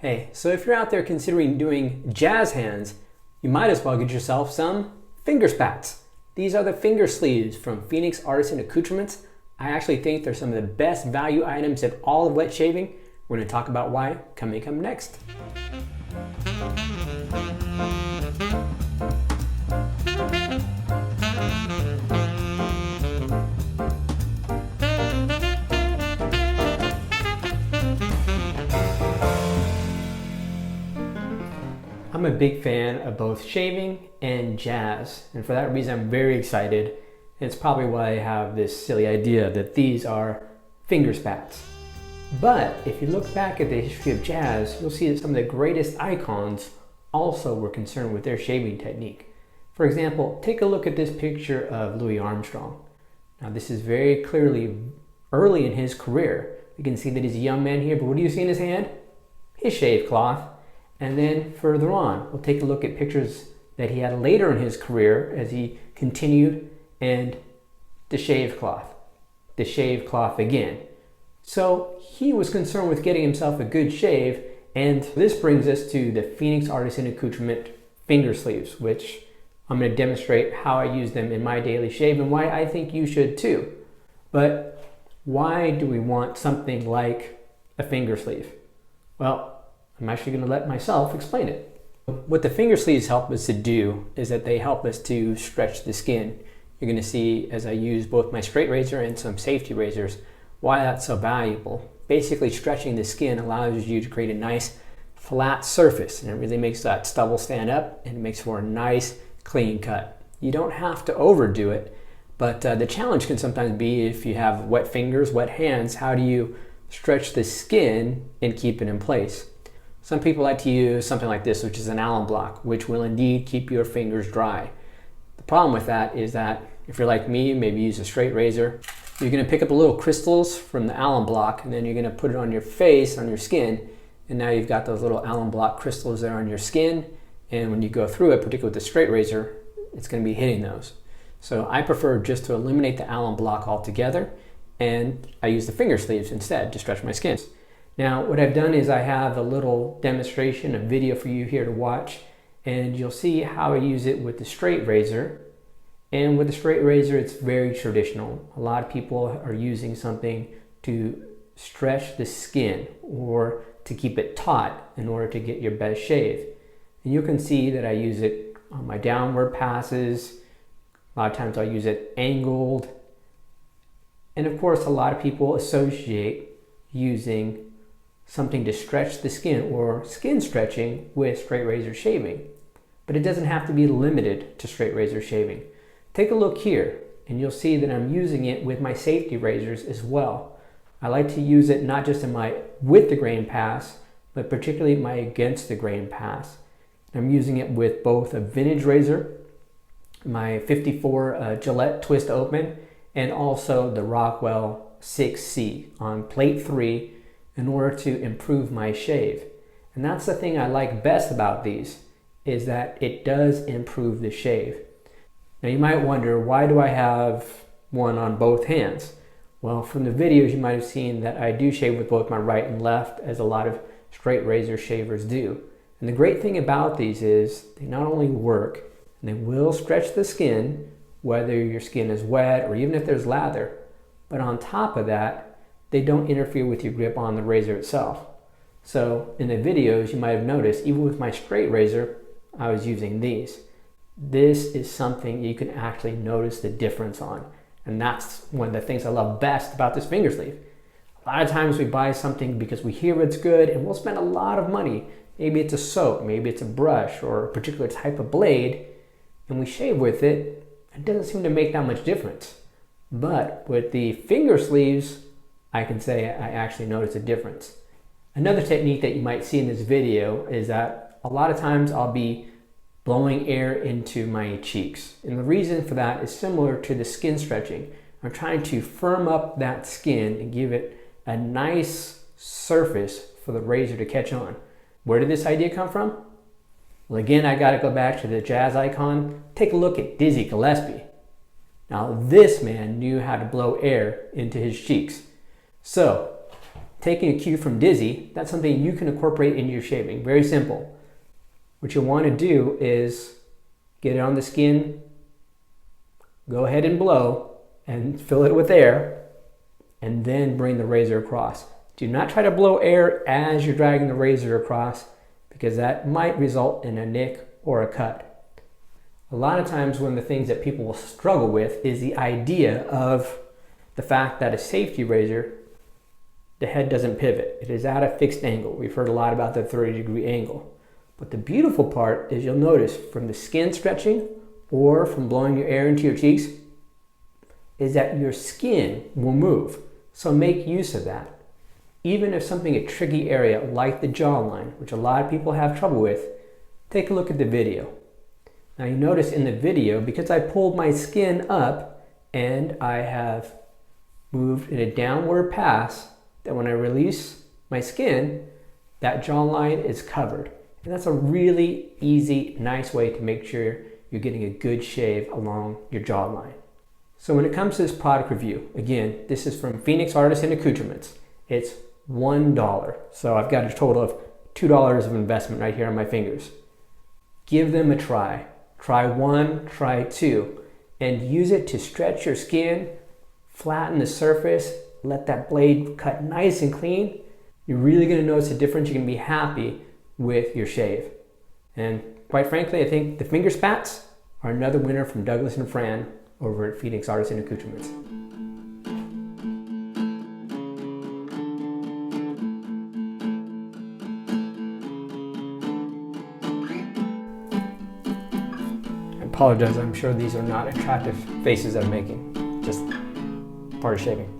Hey, so if you're out there considering doing jazz hands, you might as well get yourself some finger spats. These are the finger sleeves from Phoenix Artisan Accoutrements. I actually think they're some of the best value items in all of wet shaving. We're going to talk about why coming up next. I'm a big fan of both shaving and jazz, and for that reason I'm very excited. And it's probably why I have this silly idea that these are finger spats. But if you look back at the history of jazz, you'll see that some of the greatest icons also were concerned with their shaving technique. For example, take a look at this picture of Louis Armstrong. Now this is very clearly early in his career. You can see that he's a young man here, but what do you see in his hand? His shave cloth. And then further on, we'll take a look at pictures that he had later in his career as he continued, and the shave cloth again. So he was concerned with getting himself a good shave, and this brings us to the Phoenix Artisan Accoutrement finger sleeves, which I'm going to demonstrate how I use them in my daily shave and why I think you should too. But why do we want something like a finger sleeve? Well, I'm actually going to let myself explain it. What the finger sleeves help us to do is that they help us to stretch the skin. You're going to see as I use both my straight razor and some safety razors why that's so valuable. Basically, stretching the skin allows you to create a nice flat surface, and it really makes that stubble stand up and it makes for a nice clean cut. You don't have to overdo it, but the challenge can sometimes be if you have wet fingers, wet hands, how do you stretch the skin and keep it in place? Some people like to use something like this, which is an Allen block, which will indeed keep your fingers dry. The problem with that is that if you're like me, maybe use a straight razor, you're going to pick up a little crystals from the Allen block, and then you're going to put it on your face, on your skin, and now you've got those little Allen block crystals there on your skin, and when you go through it, particularly with the straight razor, it's going to be hitting those. So I prefer just to eliminate the Allen block altogether, and I use the finger sleeves instead to stretch my skin. Now what I've done is I have a little demonstration, a video for you here to watch, and you'll see how I use it with the straight razor. And with the straight razor, it's very traditional. A lot of people are using something to stretch the skin or to keep it taut in order to get your best shave. And you can see that I use it on my downward passes. A lot of times I'll use it angled. And of course, a lot of people associate using something to stretch the skin or skin stretching with straight razor shaving. But it doesn't have to be limited to straight razor shaving. Take a look here and you'll see that I'm using it with my safety razors as well. I like to use it not just in my with the grain pass, but particularly my against the grain pass. I'm using it with both a vintage razor, my 54 Gillette Twist Open, and also the Rockwell 6C on plate 3 in order to improve my shave. And that's the thing I like best about these, is that it does improve the shave. Now you might wonder, why do I have one on both hands? Well, from the videos you might have seen that I do shave with both my right and left, as a lot of straight razor shavers do. And the great thing about these is they not only work, and they will stretch the skin, whether your skin is wet or even if there's lather, but on top of that, they don't interfere with your grip on the razor itself. So in the videos you might have noticed, even with my straight razor, I was using these. This is something you can actually notice the difference on. And that's one of the things I love best about this finger sleeve. A lot of times we buy something because we hear it's good and we'll spend a lot of money. Maybe it's a soap, maybe it's a brush or a particular type of blade, and we shave with it. It doesn't seem to make that much difference. But with the finger sleeves, I can say I actually notice a difference. Another technique that you might see in this video is that a lot of times I'll be blowing air into my cheeks. And the reason for that is similar to the skin stretching. I'm trying to firm up that skin and give it a nice surface for the razor to catch on. Where did this idea come from? Well, again, I got to go back to the jazz icon. Take a look at Dizzy Gillespie. Now, this man knew how to blow air into his cheeks. So taking a cue from Dizzy, that's something you can incorporate into your shaving. Very simple. What you want to do is get it on the skin, go ahead and blow, and fill it with air, and then bring the razor across. Do not try to blow air as you're dragging the razor across, because that might result in a nick or a cut. A lot of times one of the things that people will struggle with is the idea of the fact that a safety razor, the head doesn't pivot. It is at a fixed angle. We've heard a lot about the 30-degree angle. But the beautiful part is you'll notice from the skin stretching or from blowing your air into your cheeks is that your skin will move. So make use of that. Even if something a tricky area like the jawline, which a lot of people have trouble with, take a look at the video. Now you notice in the video, because I pulled my skin up and I have moved in a downward pass, that when I release my skin, that jawline is covered. And that's a really easy, nice way to make sure you're getting a good shave along your jawline. So when it comes to this product review, again, this is from Phoenix Artisan Accoutrements. It's $1. So I've got a total of $2 of investment right here on my fingers. Give them a try. Try one, try two, and use it to stretch your skin, flatten the surface, let that blade cut nice and clean. You're really going to notice a difference. You're going to be happy with your shave. And quite frankly, I think the finger spats are another winner from Douglas and Fran over at Phoenix Artisan Accoutrements. I apologize, I'm sure these are not attractive faces I'm making. Just part of shaving.